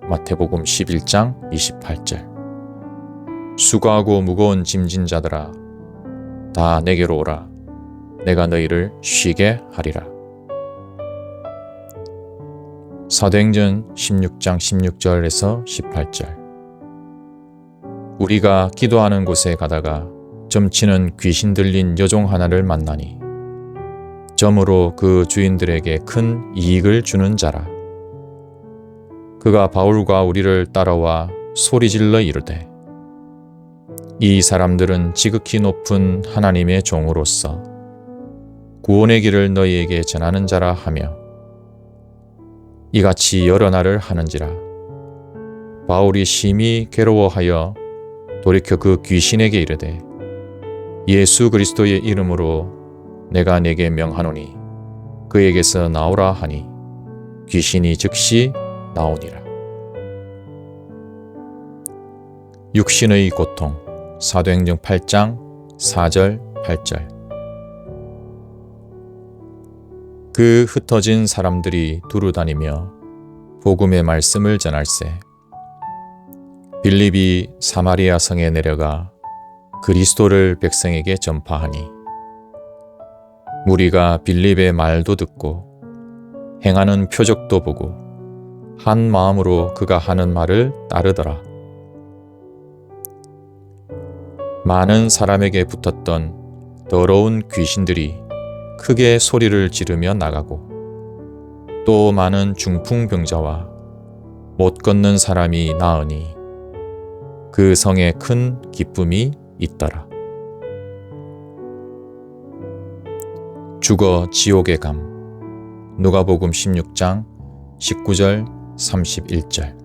마태복음 11장 28절. 수고하고 무거운 짐진 자들아 다 내게로 오라. 내가 너희를 쉬게 하리라. 사도행전 16장 16절에서 18절. 우리가 기도하는 곳에 가다가 점치는 귀신 들린 여종 하나를 만나니 점으로 그 주인들에게 큰 이익을 주는 자라. 그가 바울과 우리를 따라와 소리질러 이르되 이 사람들은 지극히 높은 하나님의 종으로서 구원의 길을 너희에게 전하는 자라 하며 이같이 여러 날을 하는지라. 바울이 심히 괴로워하여 돌이켜 그 귀신에게 이르되 예수 그리스도의 이름으로 내가 네게 명하노니 그에게서 나오라 하니 귀신이 즉시 나오니라. 육신의 고통. 사도행전 8장 4절 8절. 그 흩어진 사람들이 두루다니며 복음의 말씀을 전할세. 빌립이 사마리아 성에 내려가 그리스도를 백성에게 전파하니 무리가 빌립의 말도 듣고 행하는 표적도 보고 한 마음으로 그가 하는 말을 따르더라. 많은 사람에게 붙었던 더러운 귀신들이 크게 소리를 지르며 나가고 또 많은 중풍병자와 못 걷는 사람이 나으니 그 성에 큰 기쁨이 있더라. 죽어 지옥에 감. 누가복음 16장 19절 31절.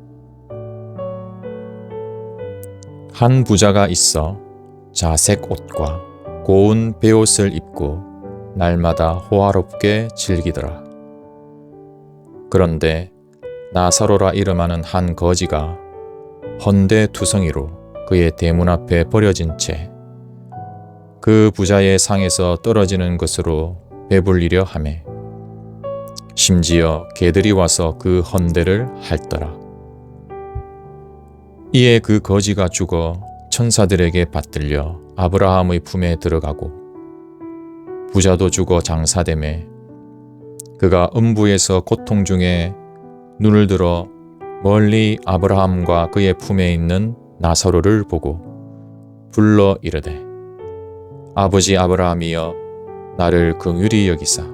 한 부자가 있어 자색 옷과 고운 베옷을 입고 날마다 호화롭게 즐기더라. 그런데 나사로라 이름하는 한 거지가 헌데투성이로 그의 대문 앞에 버려진 채 그 부자의 상에서 떨어지는 것으로 배불리려 하매 심지어 개들이 와서 그 헌데를 핥더라. 이에 그 거지가 죽어 천사들에게 받들려 아브라함의 품에 들어가고 부자도 죽어 장사되매 그가 음부에서 고통 중에 눈을 들어 멀리 아브라함과 그의 품에 있는 나사로를 보고 불러 이르되 아버지 아브라함이여 나를 긍휼히 여기사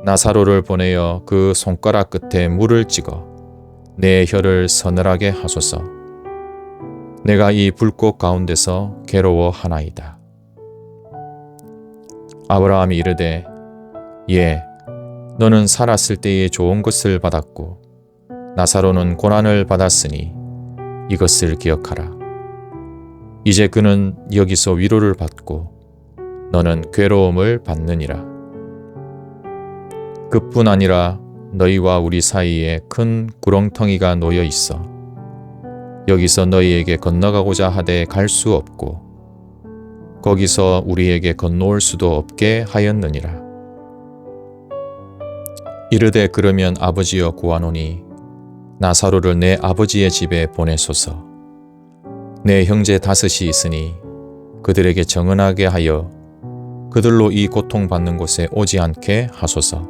나사로를 보내어 그 손가락 끝에 물을 찍어 내 혀를 서늘하게 하소서. 내가 이 불꽃 가운데서 괴로워하나이다. 아브라함이 이르되 예, 너는 살았을 때에 좋은 것을 받았고 나사로는 고난을 받았으니 이것을 기억하라. 이제 그는 여기서 위로를 받고 너는 괴로움을 받느니라. 그뿐 아니라 너희와 우리 사이에 큰 구렁텅이가 놓여 있어 여기서 너희에게 건너가고자 하되 갈 수 없고 거기서 우리에게 건너올 수도 없게 하였느니라. 이르되 그러면 아버지여 구하노니 나사로를 내 아버지의 집에 보내소서. 내 형제 5이 있으니 그들에게 정은하게 하여 그들로 이 고통받는 곳에 오지 않게 하소서.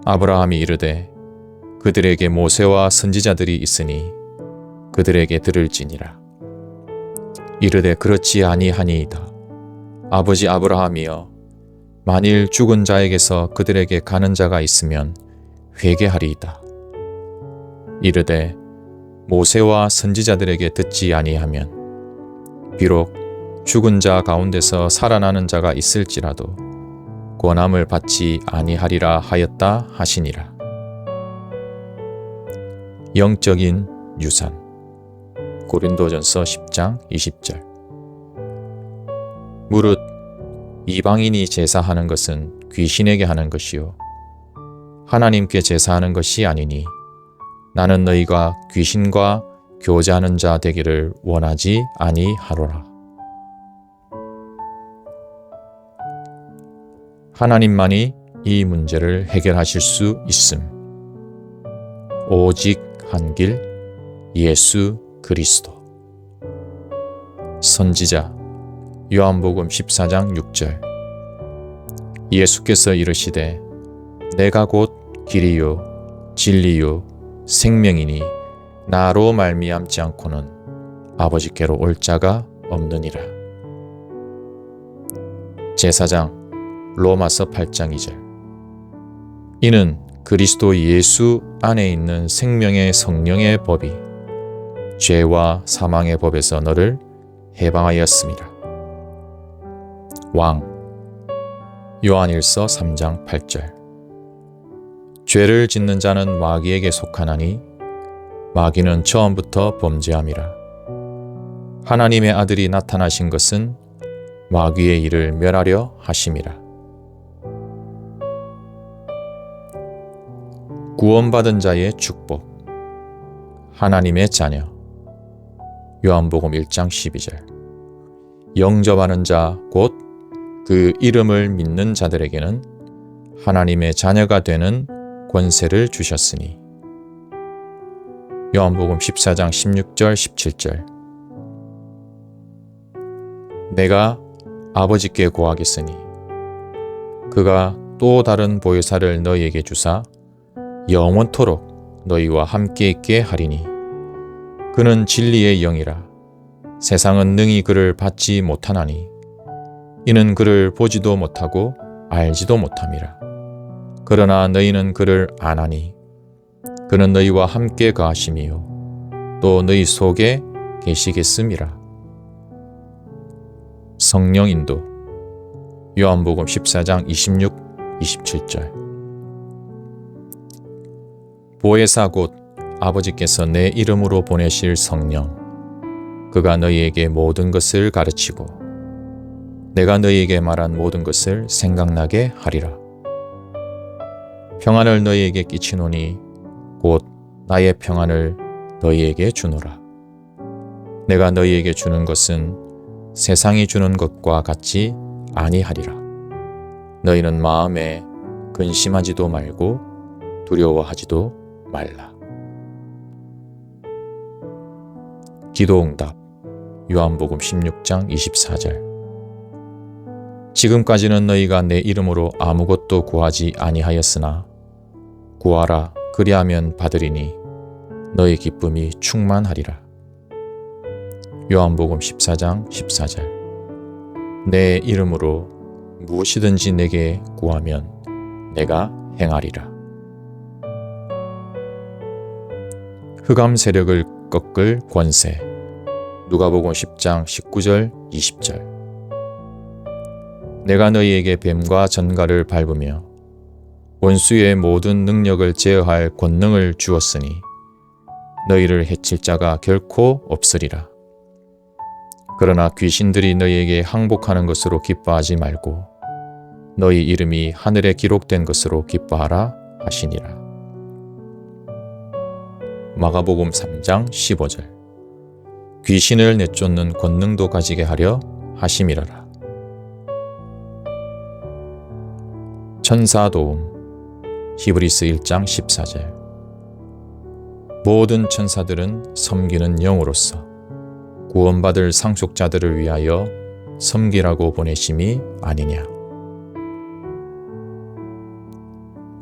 아브라함이 이르되 그들에게 모세와 선지자들이 있으니 그들에게 들을지니라. 이르되 그렇지 아니하니이다. 아버지 아브라함이여 만일 죽은 자에게서 그들에게 가는 자가 있으면 회개하리이다. 이르되 모세와 선지자들에게 듣지 아니하면 비록 죽은 자 가운데서 살아나는 자가 있을지라도 권함을 받지 아니하리라 하였다 하시니라. 영적인 유산. 고린도전서 10장 20절. 무릇 이방인이 제사하는 것은 귀신에게 하는 것이요 하나님께 제사하는 것이 아니니 나는 너희가 귀신과 교제하는 자 되기를 원하지 아니하노라. 하나님만이 이 문제를 해결하실 수 있음. 오직 한 길, 예수 그리스도. 선지자 요한복음 14장 6절. 예수께서 이르시되 내가 곧 길이요 진리요 생명이니 나로 말미암지 않고는 아버지께로 올 자가 없느니라. 제사장 로마서 8장 2절. 이는 그리스도 예수 안에 있는 생명의 성령의 법이 죄와 사망의 법에서 너를 해방하였습니다. 왕 요한일서 3장 8절. 죄를 짓는 자는 마귀에게 속하나니 마귀는 처음부터 범죄함이라. 하나님의 아들이 나타나신 것은 마귀의 일을 멸하려 하심이라. 구원받은 자의 축복. 하나님의 자녀. 요한복음 1장 12절. 영접하는 자 곧 그 이름을 믿는 자들에게는 하나님의 자녀가 되는 권세를 주셨으니. 요한복음 14장 16절 17절. 내가 아버지께 구하겠으니 그가 또 다른 보혜사를 너희에게 주사 영원토록 너희와 함께 있게 하리니 그는 진리의 영이라. 세상은 능히 그를 받지 못하나니 이는 그를 보지도 못하고 알지도 못함이라. 그러나 너희는 그를 아나니 그는 너희와 함께 거하심이요 또 너희 속에 계시겠음이라. 성령 인도. 요한복음 14장 26, 27절. 보혜사 곧 아버지께서 내 이름으로 보내실 성령, 그가 너희에게 모든 것을 가르치고 내가 너희에게 말한 모든 것을 생각나게 하리라. 평안을 너희에게 끼치노니 곧 나의 평안을 너희에게 주노라. 내가 너희에게 주는 것은 세상이 주는 것과 같지 아니하리라. 너희는 마음에 근심하지도 말고 두려워하지도 말라. 기도응답. 요한복음 16장 24절. 지금까지는 너희가 내 이름으로 아무것도 구하지 아니하였으나 구하라 그리하면 받으리니 너희 기쁨이 충만하리라. 요한복음 14장 14절. 내 이름으로 무엇이든지 내게 구하면 내가 행하리라. 흑암 세력을 꺾을 권세. 누가복음 10장 19절 20절. 내가 너희에게 뱀과 전갈을 밟으며 원수의 모든 능력을 제어할 권능을 주었으니 너희를 해칠 자가 결코 없으리라. 그러나 귀신들이 너희에게 항복하는 것으로 기뻐하지 말고 너희 이름이 하늘에 기록된 것으로 기뻐하라 하시니라. 마가복음 3장 15절. 귀신을 내쫓는 권능도 가지게 하려 하심이라라. 천사 도움. 히브리서 1장 14절. 모든 천사들은 섬기는 영으로서 구원받을 상속자들을 위하여 섬기라고 보내심이 아니냐.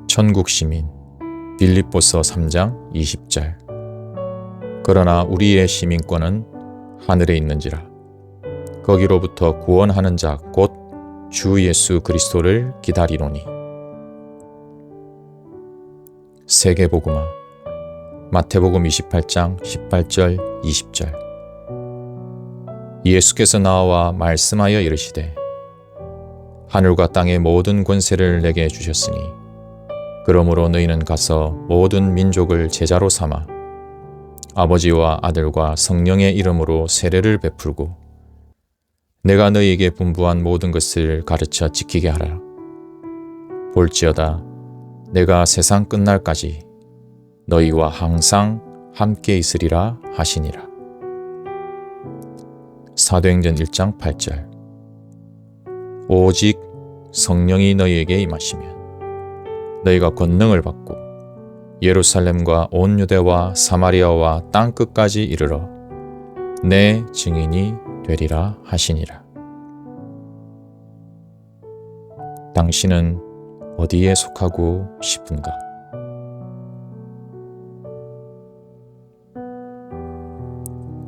천국 시민. 빌립보서 3장 20절. 그러나 우리의 시민권은 하늘에 있는지라. 거기로부터 구원하는 자 곧 주 예수 그리스도를 기다리노니. 세계복음화. 마태복음 28장 18절 20절. 예수께서 나와 말씀하여 이르시되 하늘과 땅의 모든 권세를 내게 주셨으니 그러므로 너희는 가서 모든 민족을 제자로 삼아 아버지와 아들과 성령의 이름으로 세례를 베풀고 내가 너희에게 분부한 모든 것을 가르쳐 지키게 하라. 볼지어다 내가 세상 끝날까지 너희와 항상 함께 있으리라 하시니라. 사도행전 1장 8절. 오직 성령이 너희에게 임하시면 너희가 권능을 받고 예루살렘과 온 유대와 사마리아와 땅끝까지 이르러 내 증인이 되리라 하시니라. 당신은 어디에 속하고 싶은가?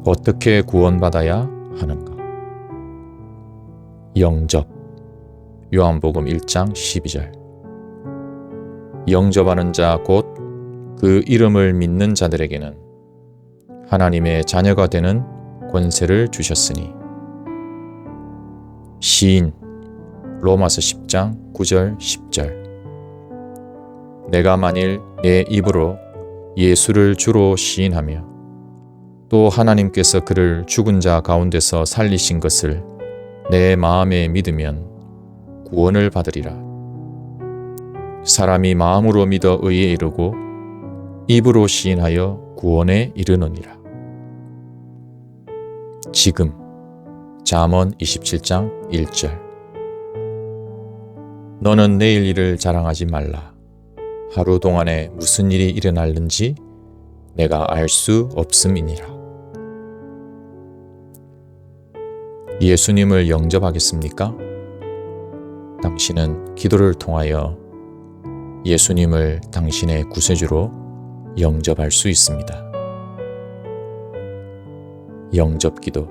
어떻게 구원받아야 하는가? 영접. 요한복음 1장 12절. 영접하는 자 곧 그 이름을 믿는 자들에게는 하나님의 자녀가 되는 권세를 주셨으니. 시인. 로마서 10장 9절 10절. 내가 만일 내 입으로 예수를 주로 시인하며 또 하나님께서 그를 죽은 자 가운데서 살리신 것을 내 마음에 믿으면 구원을 받으리라. 사람이 마음으로 믿어 의에 이르고 입으로 시인하여 구원에 이르느니라. 지금 잠언 27장 1절. 너는 내일 일을 자랑하지 말라. 하루 동안에 무슨 일이 일어날는지 내가 알 수 없음이니라. 예수님을 영접하겠습니까? 당신은 기도를 통하여 예수님을 당신의 구세주로 영접할 수 있습니다. 영접기도.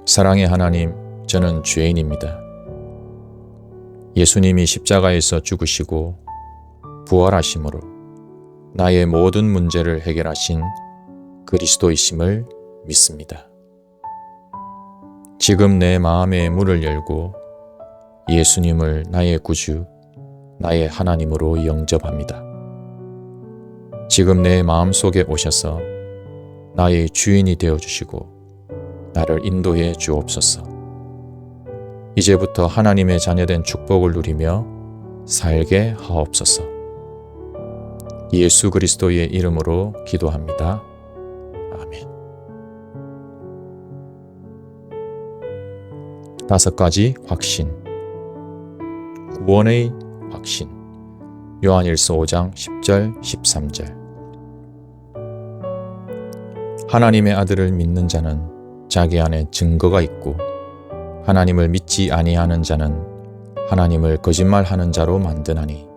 사랑의 하나님, 저는 죄인입니다. 예수님이 십자가에서 죽으시고 부활하심으로 나의 모든 문제를 해결하신 그리스도이심을 믿습니다. 지금 내 마음의 문을 열고 예수님을 나의 구주, 나의 하나님으로 영접합니다. 지금 내 마음속에 오셔서 나의 주인이 되어주시고 나를 인도해 주옵소서. 이제부터 하나님의 자녀된 축복을 누리며 살게 하옵소서. 예수 그리스도의 이름으로 기도합니다. 아멘. 5가지 확신. 구원의 확신. 요한일서 5장 10절 13절. 하나님의 아들을 믿는 자는 자기 안에 증거가 있고 하나님을 믿지 아니하는 자는 하나님을 거짓말하는 자로 만드나니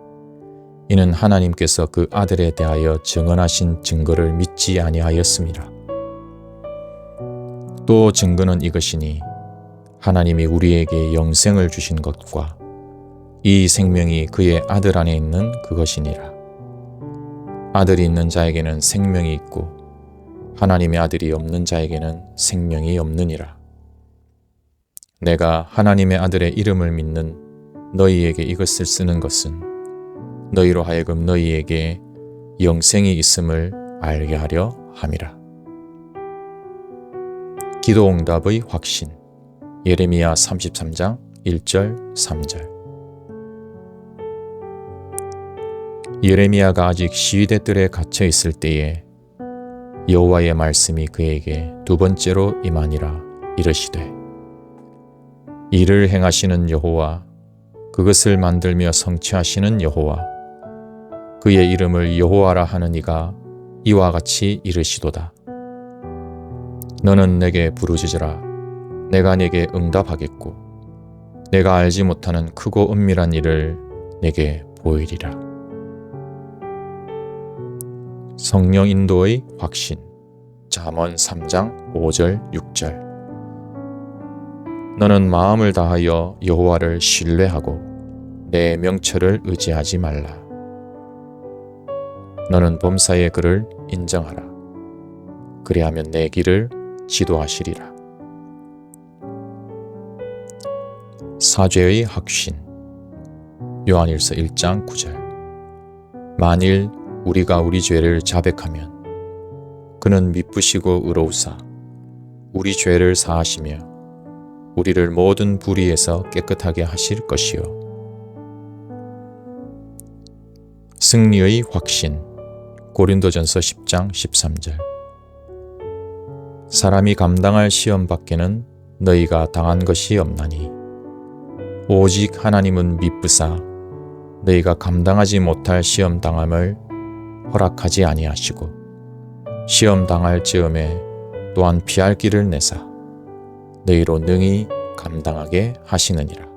이는 하나님께서 그 아들에 대하여 증언하신 증거를 믿지 아니하였습니다. 또 증거는 이것이니 하나님이 우리에게 영생을 주신 것과 이 생명이 그의 아들 안에 있는 그것이니라. 아들이 있는 자에게는 생명이 있고 하나님의 아들이 없는 자에게는 생명이 없느니라. 내가 하나님의 아들의 이름을 믿는 너희에게 이것을 쓰는 것은 너희로 하여금 너희에게 영생이 있음을 알게 하려 함이라. 기도응답의 확신. 예레미야 33장 1절 3절. 예레미야가 아직 시위대 뜰에 갇혀 있을 때에 여호와의 말씀이 그에게 2번째로 임하니라. 이르시되 이를 행하시는 여호와, 그것을 만들며 성취하시는 여호와, 그의 이름을 여호와라 하는 이가 이와 같이 이르시도다. 너는 내게 부르짖으라. 내가 내게 응답하겠고 내가 알지 못하는 크고 은밀한 일을 내게 보이리라. 성령 인도의 확신. 잠언 3장 5절 6절. 너는 마음을 다하여 여호와를 신뢰하고 내 명철을 의지하지 말라. 너는 범사의 그를 인정하라. 그리하면 내 길을 지도하시리라. 사죄의 확신. 요한일서 1장 9절. 만일 우리가 우리 죄를 자백하면 그는 미쁘시고 의로우사 우리 죄를 사하시며 우리를 모든 불의에서 깨끗하게 하실 것이요. 승리의 확신. 고린도전서 10장 13절. 사람이 감당할 시험 밖에는 너희가 당한 것이 없나니 오직 하나님은 미쁘사 너희가 감당하지 못할 시험 당함을 허락하지 아니하시고 시험 당할 즈음에 또한 피할 길을 내사 너희로 능히 감당하게 하시느니라.